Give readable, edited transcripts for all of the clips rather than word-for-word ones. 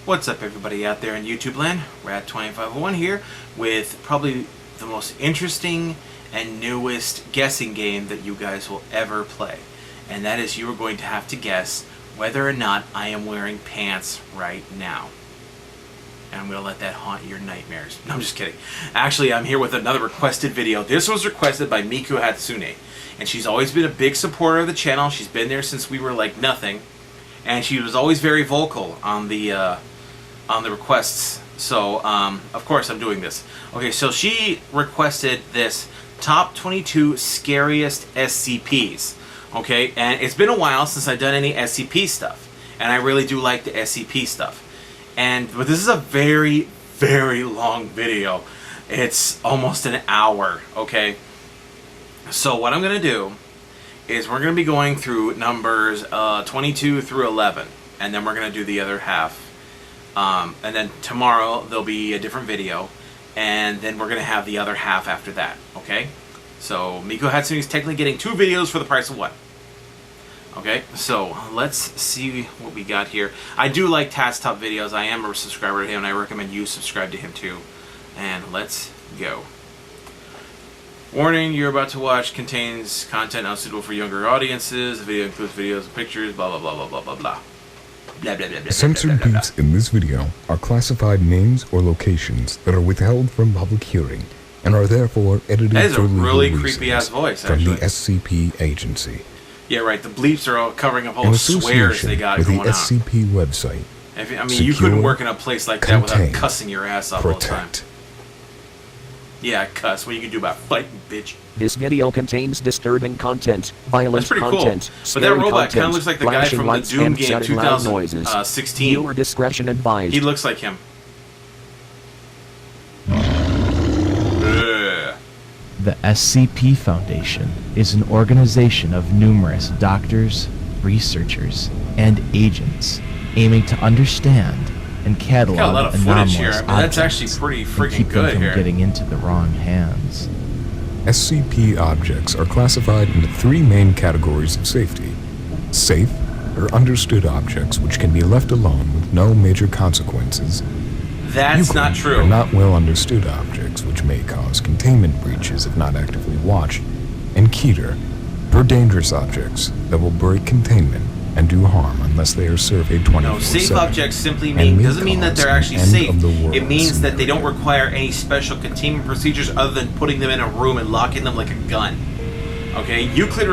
What's up, everybody out there in YouTube land? Rat2501 here with probably the most interesting and newest guessing game that you guys will ever play. And that is, you are going to have to guess whether or not I am wearing pants right now. And I'm going to let that haunt your nightmares. No, I'm just kidding. Actually, I'm here with another requested video. This was requested by Miku Hatsune. And she's always been a big supporter of the channel. She's been there since we were like nothing. And she was always very vocal on the requests. So, of course, I'm doing this. Okay, so she requested this top 22 scariest SCPs. Okay, and it's been a while since I've done any SCP stuff. And I really do like the SCP stuff. But this is a very, very long video. It's almost an hour, okay? So what I'm going to do is we're going to be going through numbers 22 through 11. And then we're going to do the other half. And then tomorrow there'll be a different video. And then we're going to have the other half after that, okay? So Miku Hatsune is technically getting 2 videos for the price of 1. Okay, so let's see what we got here. I do like Tat's top videos. I am a subscriber to him, and I recommend you subscribe to him too. And let's go. Warning, you're about to watch contains content unsuitable for younger audiences. The video includes videos and pictures, blah, blah, blah, blah, blah, blah, blah. Blah, blah, blah, blah, Censored blah, blah, blah, beats in this video are classified names or locations that are withheld from public hearing and are therefore edited that is for a legal really reasons creepy-ass voice, from actually. the SCP agency. Yeah, right. The bleeps are all covering up all In the swears association they got with going the on. SCP website, I mean, you couldn't work in a place like that without contain, cussing your ass off all the time. protect. Yeah, cuss. What are you can do about fighting, bitch? This video contains disturbing content, violent That's pretty content, cool. But that scary robot kind content, of looks like the guy flashing from the lights, Doom and game shouting loud noises. 2016. Viewer discretion advised. He looks like him. The SCP Foundation is an organization of numerous doctors, researchers, and agents aiming to understand and Got a lot catalog of footage anomalous here. I mean, that's actually objects pretty and freaking keep them good from here. getting into the wrong hands. SCP objects are classified into 3 main categories of safety. Safe, or understood objects which can be left alone with no major consequences. That's not Euclid true. are not well understood objects which may cause containment breaches if not actively watched. And Keter are dangerous objects that will break containment and do harm unless they are surveyed 24/7. No, safe objects simply and doesn't mean that cause they're an actually end safe. of the world It means that they don't scenario. require any special containment procedures other than putting them in a room and locking them like a gun. Okay, Euclid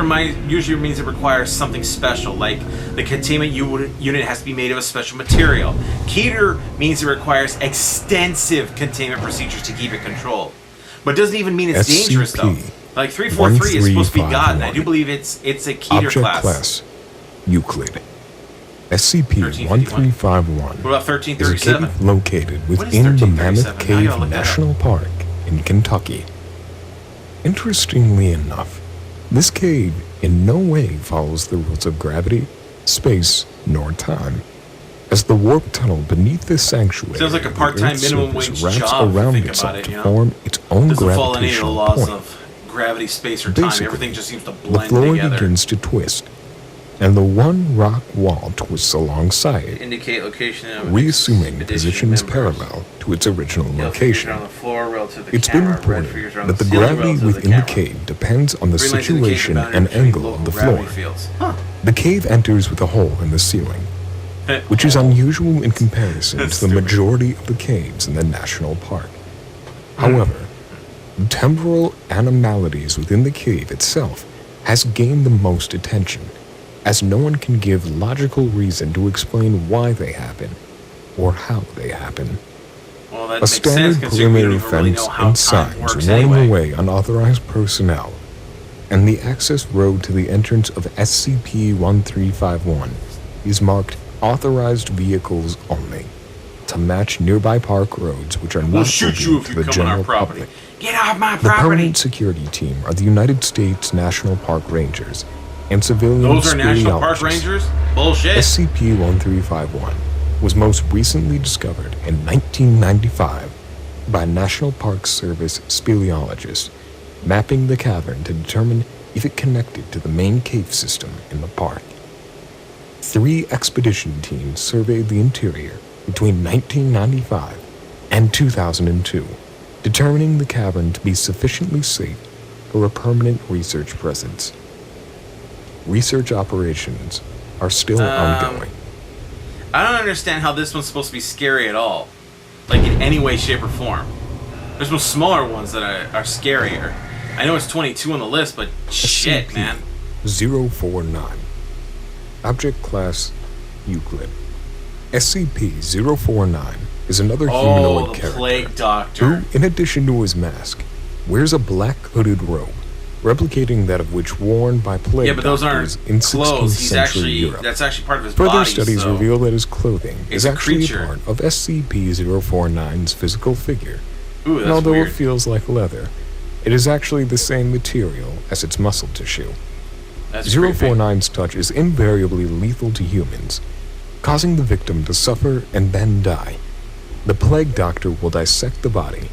usually means it requires something special, like the containment unit has to be made of a special material. Keter means it requires extensive containment procedures to keep it controlled. But it doesn't even mean it's dangerous, though. Like 343 is supposed to be God, and I do believe it's a Keter Object class. Euclid. SCP-1351 What about is a 1337? cave located What is within the Mammoth 1337? Now I Cave gotta look that up. National Park in Kentucky. Interestingly enough, this cave in no way follows the rules of gravity, space, nor time, as the warp tunnel beneath this sanctuary Sounds like a of the part-time Earth's minimum surface wage wraps job, if you around think itself about it, to you know? form its own Doesn't follow any of the gravitational laws point. of gravity, space, or time. Basically, Everything just seems to The blend floor together. begins to twist, and the one rock wall twists alongside it, Indicate location of reassuming expedition positions members. parallel to its original Yellow figures location. on the floor relative to the It's been camera, red reported figures on that the ceiling gravity relative to within the camera. cave depends on the Green lines indicate situation the boundary and between angle local of the gravity floor. fields. Huh. The cave enters with a hole in the ceiling, which is unusual in comparison That's to the stupid. majority of the caves in the national park. However, the temporal anomalies within the cave itself has gained the most attention, as no one can give logical reason to explain why they happen or how they happen. Well, that A makes sense standard considering we don't perimeter even really fence know how and time signs works warning anyway. away unauthorized personnel, and the access road to the entrance of SCP-1351 is marked Authorized Vehicles Only, to match nearby park roads which are We'll not shoot open you if to you the come on general our property. public. Get off my The property! permanent security team are the United States National Park Rangers and civilian Those are National Park speleologists. Rangers? Bullshit. SCP-1351 was most recently discovered in 1995 by National Park Service speleologists, mapping the cavern to determine if it connected to the main cave system in the park. 3 expedition teams surveyed the interior between 1995 and 2002, determining the cavern to be sufficiently safe for a permanent research presence. Research operations are still ongoing. I don't understand how this one's supposed to be scary at all. Like in any way, shape, or form. There's no smaller ones that are scarier. I know it's 22 on the list, but shit, man. SCP-049. Object Class Euclid. SCP-049 is another humanoid the character Plague Doctor. who, in addition to his mask, wears a black hooded robe, replicating that of which worn by plague Yeah, but those doctors aren't in 16th clothes. He's century actually Europe. that's actually part of his Further body. studies so reveal that his clothing it's is a actually creature. part of SCP-049's physical figure. Ooh, And that's although weird. it feels like leather, it is actually the same material as its muscle tissue. That's creepy. 049's touch is invariably lethal to humans, causing the victim to suffer and then die. The Plague Doctor will dissect the body,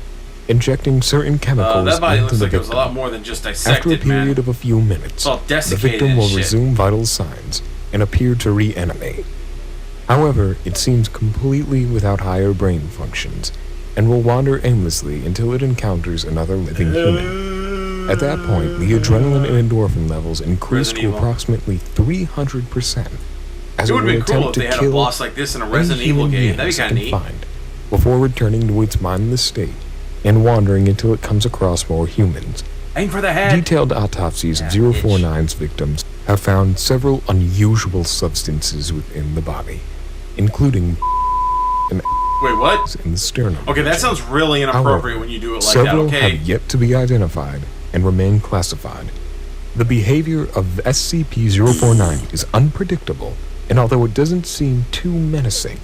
injecting certain chemicals That body into looks the like it was victim. a lot more than just After a dissected, period man. of a few minutes, It's all the desiccated victim and will shit. resume vital signs and appear to reanimate. However, it seems completely without higher brain functions, and will wander aimlessly until it encounters another living human. At that point, the adrenaline and endorphin levels increase Resident to Evil. approximately 300%, as It it would will have been cool attempt if to they had a kill boss like this in a any Resident Evil human game. That'd be beings it kind of can neat. find, before returning to its mindless state and wandering until it comes across more humans. Aim for the head. Detailed autopsies of Yeah, 049's victims have found several unusual substances within the body, including and Wait, what? in the sternum. Okay, that region. sounds really inappropriate However, when you do it like that. several Okay. have yet to be identified and remain classified. The behavior of SCP-049 is unpredictable, and although it doesn't seem too menacing,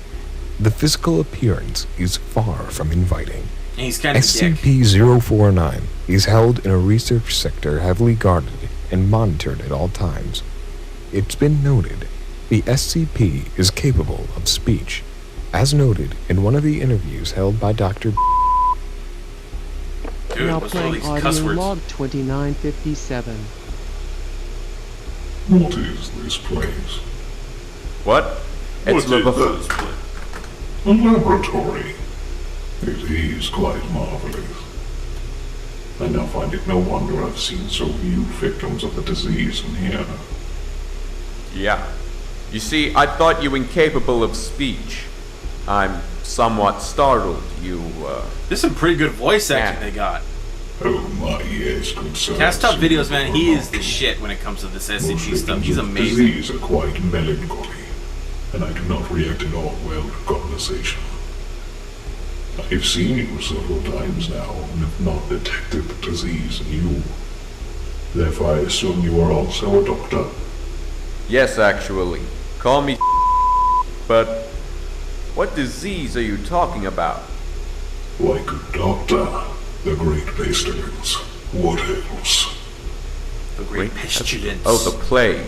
the physical appearance is far from inviting. And he's kind of a dick. SCP-049 is held in a research sector heavily guarded and monitored at all times. It's been noted the SCP is capable of speech, as noted in one of the interviews held by Dr. Dude, Now what's all playing these audio cuss words? log 2957. What is this place? What? It's What is Liverpool. this place? A laboratory. It is quite marvelous. I now find it no wonder I've seen so few victims of the disease in here. Yeah. You see, I thought you incapable of speech. I'm somewhat startled. This is some pretty good voice acting Yeah. they got. Oh my, yes, good sir. Cast Top Videos, man, he is the shit when it comes to this Most SCP stuff. victims He's of amazing. disease are quite melancholy, and I do not react at all well to conversation. I've seen you several times now and have not detected the disease in you. Therefore, I assume you are also a doctor. Yes, actually. Call me but what disease are you talking about? Why, good doctor, the great pestilence. What else? The Great Pestilence. Oh, the plague.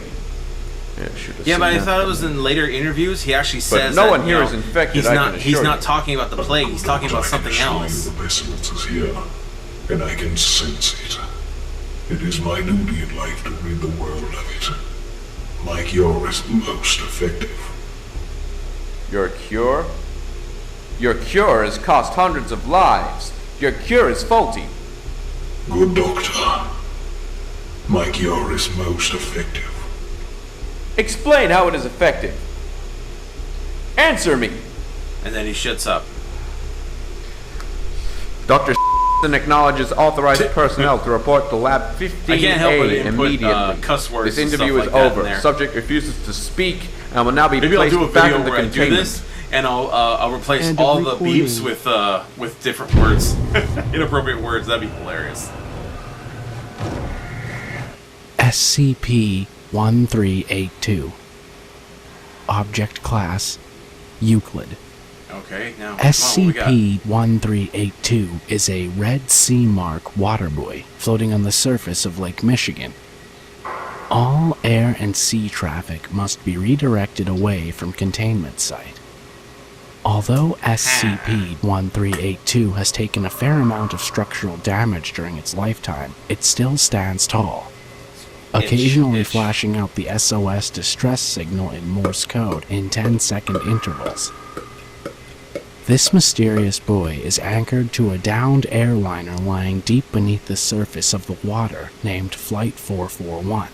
Yeah, should have Yeah, seen but I that thought it was coming. in later interviews. He actually says no that, one you here know, is infected, He's I not. can He's assure not you. talking about the plague. He's talking about something I can assure else. you the pestilence is here, and I can sense it. It is my duty in life to rid the world of it. My cure is most effective. Your cure? Your cure has cost hundreds of lives. Your cure is faulty. Good doctor, my cure is most effective. Explain how it is effective. Answer me. And then he shuts up. Dr. acknowledges authorized personnel to report to Lab I can't help but 15A input, immediately. cuss words This and interview stuff is like that in over. there. Subject refuses to speak and will now be Maybe I'll placed do a back video in the where I do containment. this, and I'll replace And all the recording. beeps with different words, inappropriate words. That'd be hilarious. SCP-1382. Object Class Euclid. Okay, now come on, what we got? SCP-1382 is a Red Sea Mark water buoy floating on the surface of Lake Michigan. All air and sea traffic must be redirected away from containment site. Although SCP-1382 has taken a fair amount of structural damage during its lifetime, it still stands tall, occasionally itch. flashing out the SOS distress signal in Morse code in 10-second intervals. This mysterious buoy is anchored to a downed airliner lying deep beneath the surface of the water named Flight 441.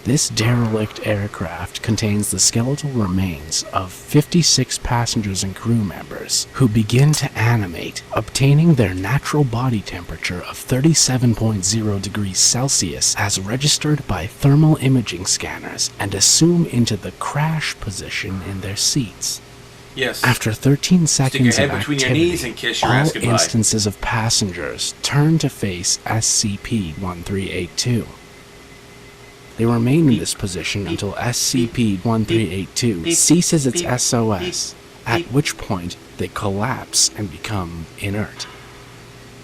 This derelict aircraft contains the skeletal remains of 56 passengers and crew members who begin to animate, obtaining their natural body temperature of 37.0 degrees Celsius as registered by thermal imaging scanners and assume into the crash position in their seats. Yes. After 13 Stick your seconds head of between your activity, knees and kiss your all ass goodbye. instances of passengers turn to face SCP-1382. They remain in this position until SCP-1382 ceases its SOS, at which point they collapse and become inert.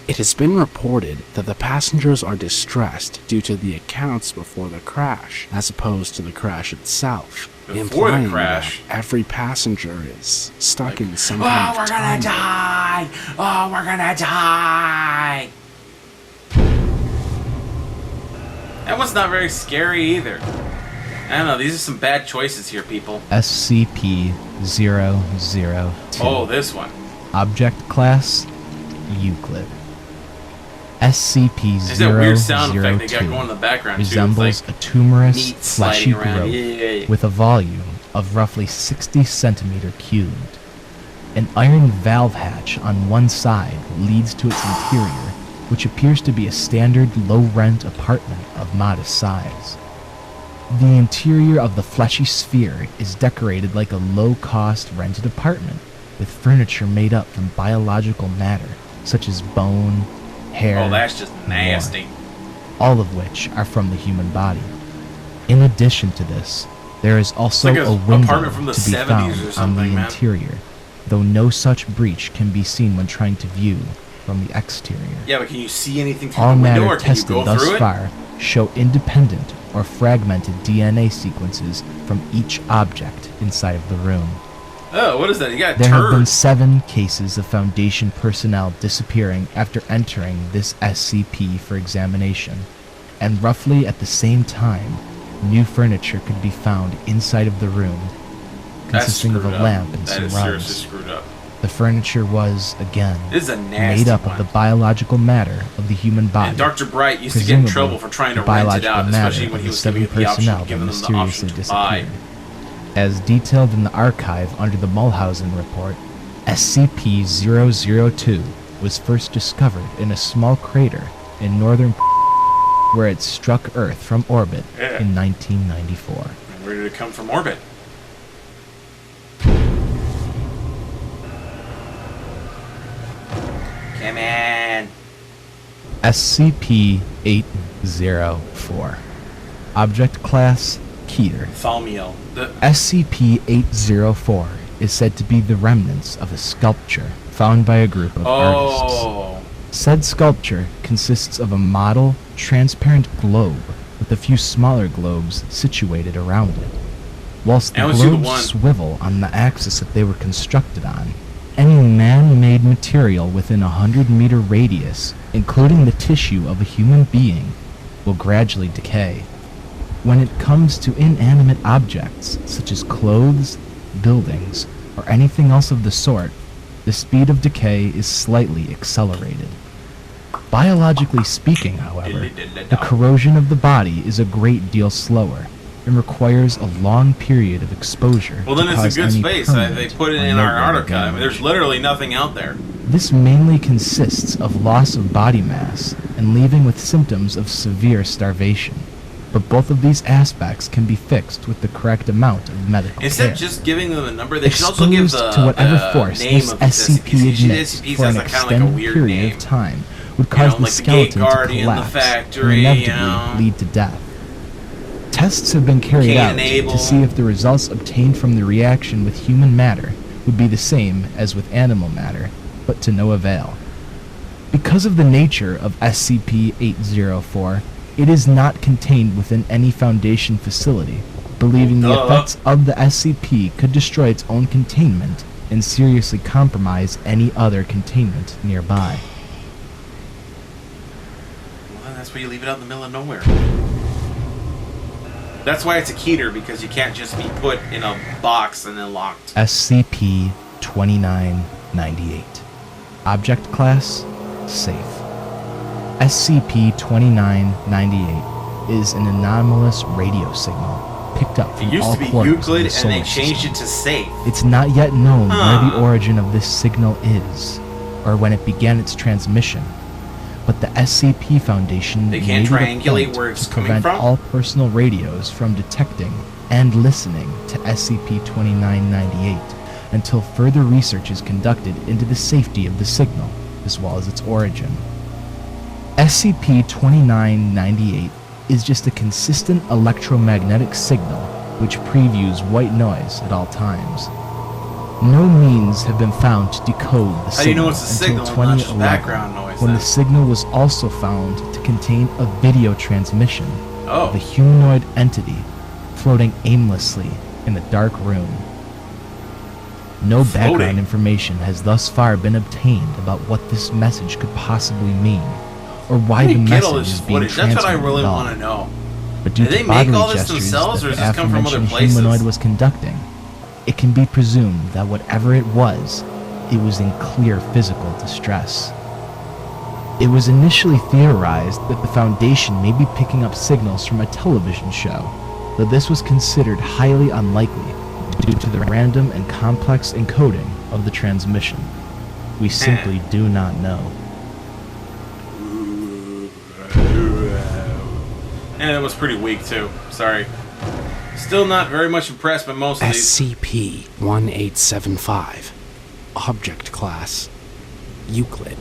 It has been reported that the passengers are distressed due to the accounts before the crash, as opposed to the crash itself, Before the implying crash. that every passenger is stuck in some Oh, kind we're of gonna time. die! Oh, we're gonna die! That one's not very scary either. I don't know, these are some bad choices here, people. SCP-002. Oh, this one. Object Class Euclid. SCP-002 There's that weird sound effect they got going in the background, too. resembles It's like a tumorous, meat fleshy sliding around. growth Yeah. with a volume of roughly 60 centimeter cubed. An iron valve hatch on one side leads to its interior, which appears to be a standard low-rent apartment of modest size. The interior of the fleshy sphere is decorated like a low-cost rented apartment, with furniture made up from biological matter, such as bone, hair, Oh, that's just and nasty. more, all of which are from the human body. In addition to this, there is also It's like a a window apartment from the to be 70s found or on something, the man. interior, though no such breach can be seen when trying to view from the exterior. Yeah, but can you see anything through All the window, matter or can you tested go thus through it? far show independent or fragmented DNA sequences from each object inside of the room. Oh, what is that? You got a There have been turd. 7 cases of Foundation personnel disappearing after entering this SCP for examination, and roughly at the same time, new furniture could be found inside of the room, That's consisting of a screwed up. lamp and That some is seriously rugs. screwed up. The furniture was, again, This is a nasty made up one. of the biological matter of the human body. And Dr. Bright used to get in Presumably, trouble for trying to the rent it biological out, matter especially when of he the was 7 giving the option, personnel that giving them the mysteriously option to buy. disappeared. As detailed in the archive under the Mulhausen report, SCP-002 was first discovered in a small crater in northern where it struck Earth from orbit Yeah. in 1994. And where did it come from? Orbit. Come on. SCP-804. Object Class Keter. Thaumiel. The SCP-804 is said to be the remnants of a sculpture found by a group of artists. Oh. Said sculpture consists of a model, transparent globe with a few smaller globes situated around it. Whilst I the only see the globes one. swivel on the axis that they were constructed on, any man-made material within a 100-meter radius, including the tissue of a human being, will gradually decay. When it comes to inanimate objects, such as clothes, buildings, or anything else of the sort, the speed of decay is slightly accelerated. Biologically speaking, however, the corrosion of the body is a great deal slower and requires a long period of exposure. Well, to then it's cause a good any space. They permanent put it or in our noteworthy archive. I mean, there's damage. literally nothing out there. This mainly consists of loss of body mass and leaving with symptoms of severe starvation. But both of these aspects can be fixed with the correct amount of medical Instead care. of just giving them a number, they should also give Exposed the, to whatever the force name this of these SCP SCPs. admits SCPs for an has kind of like a extended weird period name. of time would You cause know, the like the gate skeleton guardian, to the collapse factory, and inevitably you know. lead to death. Tests have been carried Cain out and Abel. to see if the results obtained from the reaction with human matter would be the same as with animal matter, but to no avail. Because of the nature of SCP-804, it is not contained within any Foundation facility, believing the Duh. effects of the SCP could destroy its own containment and seriously compromise any other containment nearby. Well, that's where you leave it out in the middle of nowhere. That's why it's a Keter, because you can't just be put in a box and then locked. SCP-29 98. Object class, safe. SCP-2998 is an anomalous radio signal picked up It from used all to be quarters of Euclid, the and solar they changed system. it to safe. It's not yet known where Huh. the origin of this signal is, or when it began its transmission, but the SCP Foundation They can't made it a triangulate point where it's to coming prevent from? all personal radios from detecting and listening to SCP-2998 until further research is conducted into the safety of the signal, as well as its origin. SCP-2998 is just a consistent electromagnetic signal which previews white noise at all times. No means have been found to decode the How do you know signal it's a until signal and not just 2011, background noise, when then? the signal was also found to contain a video transmission Oh. of a humanoid entity floating aimlessly in a dark room. No background Floating? information has thus far been obtained about what this message could possibly mean, or why How do the you get all message this is being footage? That's what I transmitted really at all. want to know. But due Did they to make bodily all this gestures themselves, that or the does this come from other aforementioned places? humanoid was conducting, it can be presumed that whatever it was in clear physical distress. It was initially theorized that the Foundation may be picking up signals from a television show, though this was considered highly unlikely due to the random and complex encoding of the transmission. We simply do not know. And it was pretty weak too. Sorry. Still not very much impressed by most of these. SCP-1875. Object Class Euclid.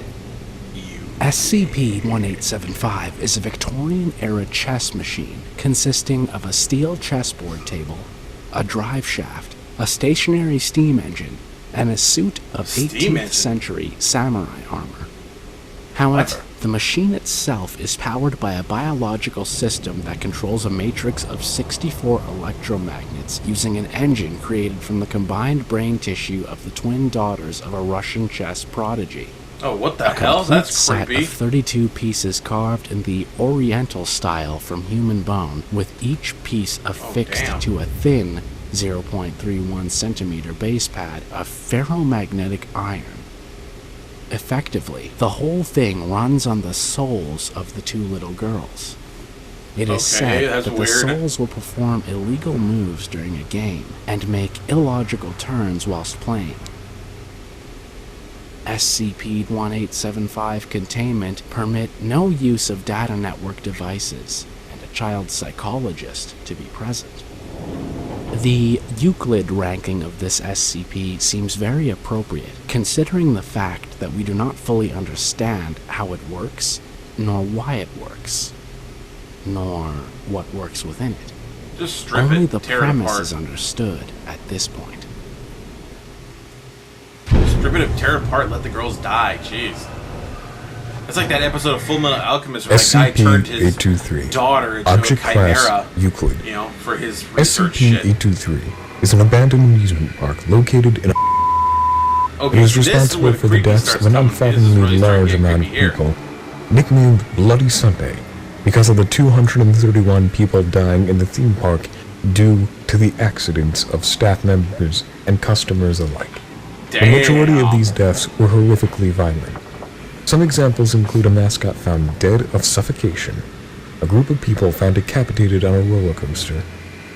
SCP-1875 is a Victorian-era chess machine consisting of a steel chessboard table, a drive shaft, a stationary steam engine, and a suit of Steam 18th engine? century samurai armor. However, the machine itself is powered by a biological system that controls a matrix of 64 electromagnets using an engine created from the combined brain tissue of the twin daughters of a Russian chess prodigy. Oh, what the A hell? complete That's set creepy. of 32 pieces carved in the Oriental style from human bone, with each piece affixed damn. to a thin 0.31 centimeter base pad of ferromagnetic iron. Effectively, the whole thing runs on the souls of the two little girls. It is Okay, said that's that the weird. souls will perform illegal moves during a game and make illogical turns whilst playing. SCP-1875 containment permit no use of data network devices and a child psychologist to be present. The Euclid ranking of this SCP seems very appropriate, considering the fact that we do not fully understand how it works, nor why it works, nor what works within it. Just strip Only it, the tear it premise apart. is understood at this point. Strip it, tear it apart, let the girls die. Jeez. It's like that episode of Full Metal Alchemist where that guy turned his SCP-823. daughter into Object a chimera, Class Euclid. you know, for his research shit. SCP-823 is an abandoned amusement park located in a... Okay, It is see, this is responsible where for the creepy deaths starts of an coming. This is unfathomably really starting to large get amount of creepy here. people, nicknamed Bloody Sunday, because of the 231 people dying in the theme park due to the accidents of staff members and customers alike. The majority of these deaths were horrifically violent. Some examples include a mascot found dead of suffocation, a group of people found decapitated on a roller coaster,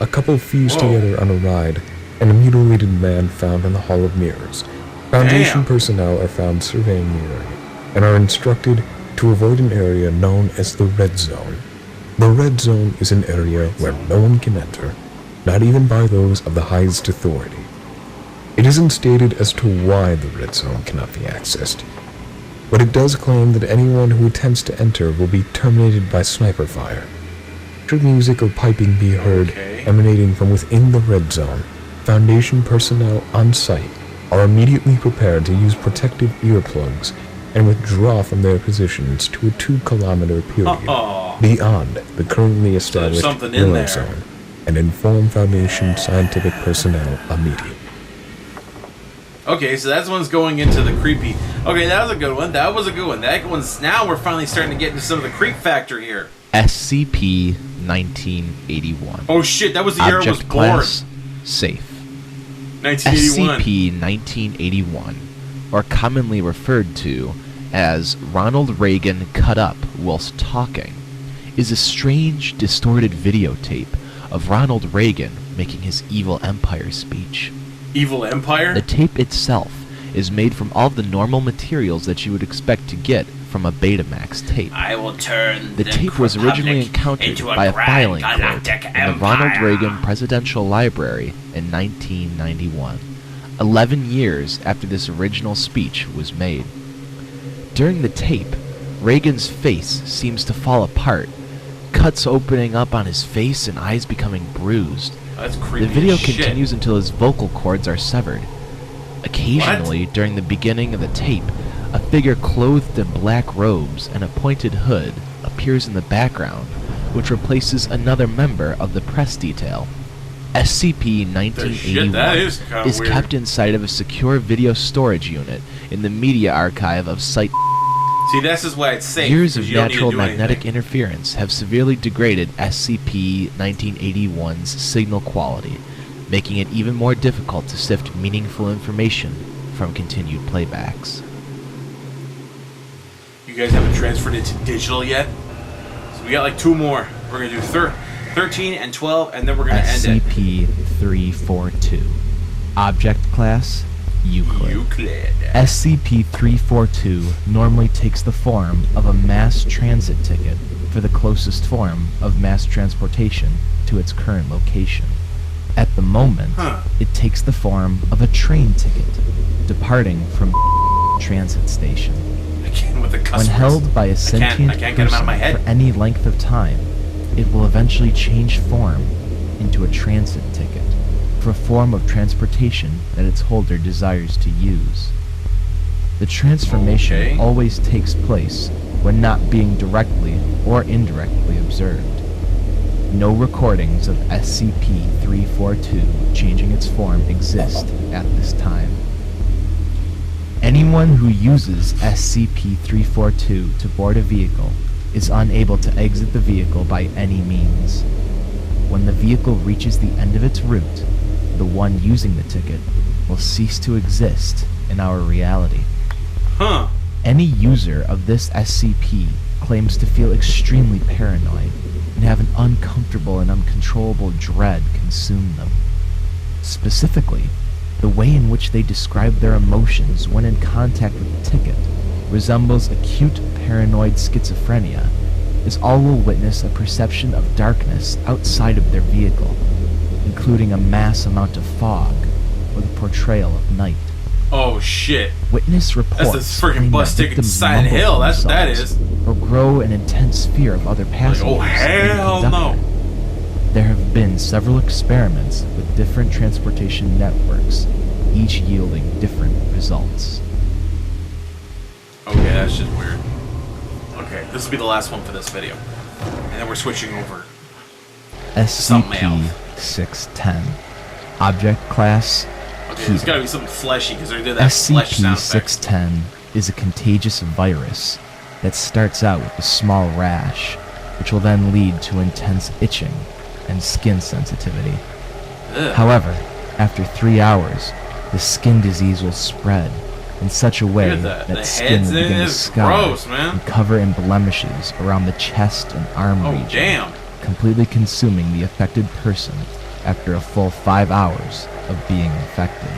a couple fused Whoa. together on a ride, and a mutilated man found in the Hall of Mirrors. Foundation Damn. personnel are found surveying the area and are instructed to avoid an area known as the Red Zone. The Red Zone is an area where no one can enter, not even by those of the highest authority. It isn't stated as to why the Red Zone cannot be accessed, but it does claim that anyone who attempts to enter will be terminated by sniper fire. Should music or piping be heard Okay. emanating from within the Red Zone, Foundation personnel on site are immediately prepared to use protective earplugs and withdraw from their positions to a 2-kilometer period Oh. beyond the currently established something in Red there. Zone and inform Foundation scientific personnel immediately. Okay, so that's one's going into the creepy. Okay, that was a good one. That was a good one. That one's now we're finally starting to get into some of the creep factor here. SCP-1981. Oh shit, that was the year I was Object born. class, safe. 1981. SCP-1981 or commonly referred to as Ronald Reagan cut up whilst talking, is a strange, distorted videotape of Ronald Reagan making his evil empire speech. Evil empire? The tape itself is made from all the normal materials that you would expect to get from a Betamax tape. I will turn the tape was originally encountered by a filing clerk in the Ronald Reagan Presidential Library in 1991, 11 years after this original speech was made. During the tape, Reagan's face seems to fall apart, cuts opening up on his face and eyes becoming bruised. That's creepy The video as shit. continues until his vocal cords are severed. Occasionally, during the beginning of the tape, a figure clothed in black robes and a pointed hood appears in the background, which replaces another member of the press detail. SCP-1981 is weird. kept inside of a secure video storage unit in the media archive of Site. See, this is why it's safe. Years 'cause of you don't need to natural do magnetic anything. interference have severely degraded SCP-1981's signal quality, making it even more difficult to sift meaningful information from continued playbacks. You guys haven't transferred it to digital yet? So we got like 2 more. We're going to do 13 and 12, and then we're going to end it. SCP-342. Object Class Euclid. Euclid. SCP-342 normally takes the form of a mass transit ticket for the closest form of mass transportation to its current location. At the moment, it takes the form of a train ticket, departing from transit station. Again with the When customers. held by a sentient I can't get 'em out of my person head. for any length of time, it will eventually change form into a transit ticket for a form of transportation that its holder desires to use. The transformation always takes place when not being directly or indirectly observed. No recordings of SCP-342 changing its form exist at this time. Anyone who uses SCP-342 to board a vehicle is unable to exit the vehicle by any means. When the vehicle reaches the end of its route, the one using the ticket will cease to exist in our reality. Any user of this SCP claims to feel extremely paranoid and have an uncomfortable and uncontrollable dread consume them. Specifically, the way in which they describe their emotions when in contact with the ticket resembles acute paranoid schizophrenia, as all will witness a perception of darkness outside of their vehicle, including a mass amount of fog or the portrayal of night. Oh shit. Witness reports That's the freaking claim bus that ticket to victims Silent mumble Hill. to That themselves is. or grow an intense fear of other passengers. Oh and the hell conductor. no. There have been several experiments with different transportation networks, each yielding different results. Okay, that's just weird. Okay, this will be the last one for this video. And then we're switching over. SCP-610. Object Class Okay, there's gotta be something fleshy, because they did that flesh sound effect. SCP-610 is a contagious virus that starts out with a small rash, which will then lead to intense itching and skin sensitivity. Ugh. However, after 3 hours, the skin disease will spread in such a way Look at that the skin heads will in begin it to is scar gross, man. and cover in blemishes around the chest and arm Oh, region, damn. completely consuming the affected person after a full 5 hours of being infected.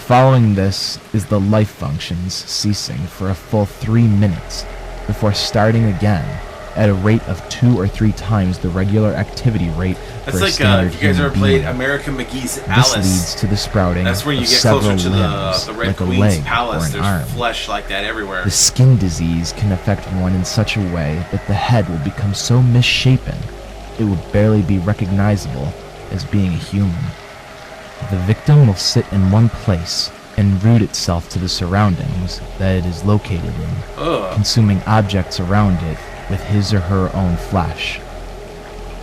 Following this is the life functions ceasing for a full 3 minutes before starting again at a rate of 2 or 3 times the regular activity rate That's for a like standard if you guys human ever played being. American McGee's This Alice. leads to the sprouting That's where you of get several closer to limbs, the Red like a Queen's leg palace. or an There's arm. flesh like that everywhere. The skin disease can affect one in such a way that the head will become so misshapen it will barely be recognizable as being a human. The victim will sit in one place and root itself to the surroundings that it is located in, consuming objects around it with his or her own flesh.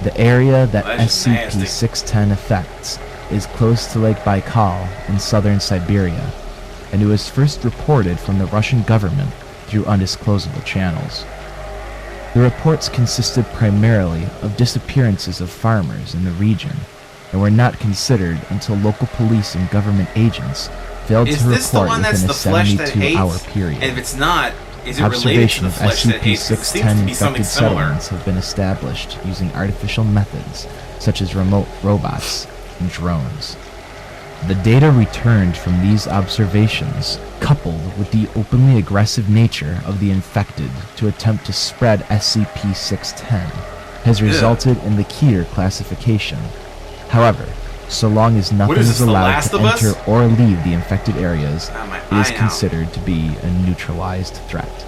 The area that That's nasty. SCP-610 affects is close to Lake Baikal in southern Siberia, and it was first reported from the Russian government through undisclosable channels. The reports consisted primarily of disappearances of farmers in the region, and were not considered until local police and government agents failed Is to this the report one that's within the a flesh that 72-hour hates? period. And if it's not, is it related to Observation the of flesh that hates? It seems SCP-610 to be something infected similar. settlements have been established using artificial methods such as remote robots and drones. The data returned from these observations, coupled with the openly aggressive nature of the infected to attempt to spread SCP-610, has resulted in the Keter classification. However, so long as nothing is is this, The allowed Last to of Us? enter or leave the infected areas, my it is eye now. considered to be a neutralized threat.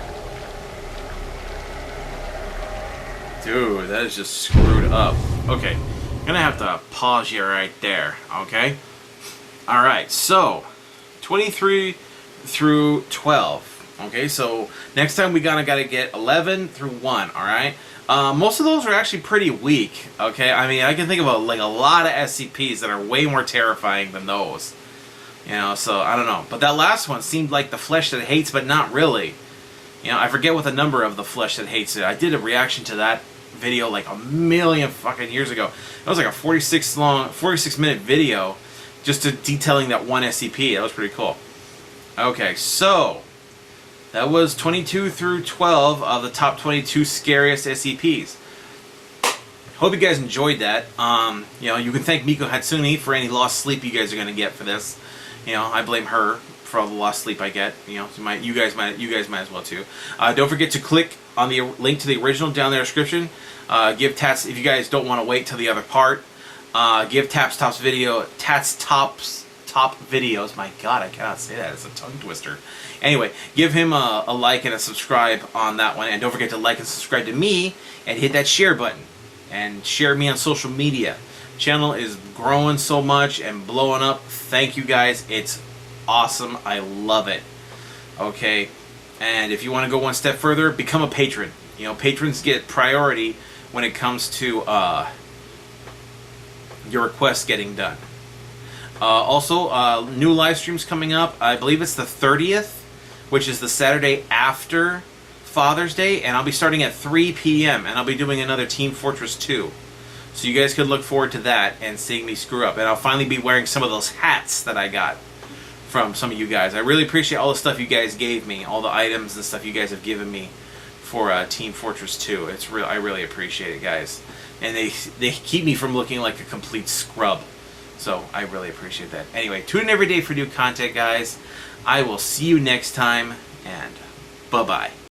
Dude, that is just screwed up. Okay, I'm gonna have to pause you right there, okay? Alright, so 23 through 12. Okay, so next time we gotta get 11 through 1, alright? Most of those are actually pretty weak, okay? I mean, I can think of a lot of SCPs that are way more terrifying than those. You know, so I don't know. But that last one seemed like the flesh that hates, but not really. You know, I forget what the number of the flesh that hates it. I did a reaction to that video like a million fucking years ago. It was like a 46 minute video just to detailing that one SCP. That was pretty cool. Okay, so that was 22 through 12 of the top 22 scariest SCPs. Hope you guys enjoyed that. You know, you can thank Miko Hatsune for any lost sleep you guys are gonna get for this. You know, I blame her for all the lost sleep I get. You know, you guys might as well too. Don't forget to click on the link to the original down in the description. Give Tats, if you guys don't want to wait till the other part, give Tats Top videos. My God, I cannot say that. It's a tongue twister. Anyway, give him a like and a subscribe on that one, and don't forget to like and subscribe to me and hit that share button and share me on social media. Channel is growing so much and blowing up. Thank you guys. It's awesome. I love it. Okay, and if you want to go one step further, become a patron. You know, patrons get priority when it comes to your requests getting done. Also, new live streams coming up. I believe it's the 30th, which is the Saturday after Father's Day, and I'll be starting at 3 p.m. and I'll be doing another Team Fortress 2. So you guys could look forward to that and seeing me screw up. And I'll finally be wearing some of those hats that I got from some of you guys. I really appreciate all the stuff you guys gave me, all the items and stuff you guys have given me for Team Fortress 2. It's real. I really appreciate it, guys. And they keep me from looking like a complete scrub. So I really appreciate that. Anyway, tune in every day for new content, guys. I will see you next time, and bye-bye.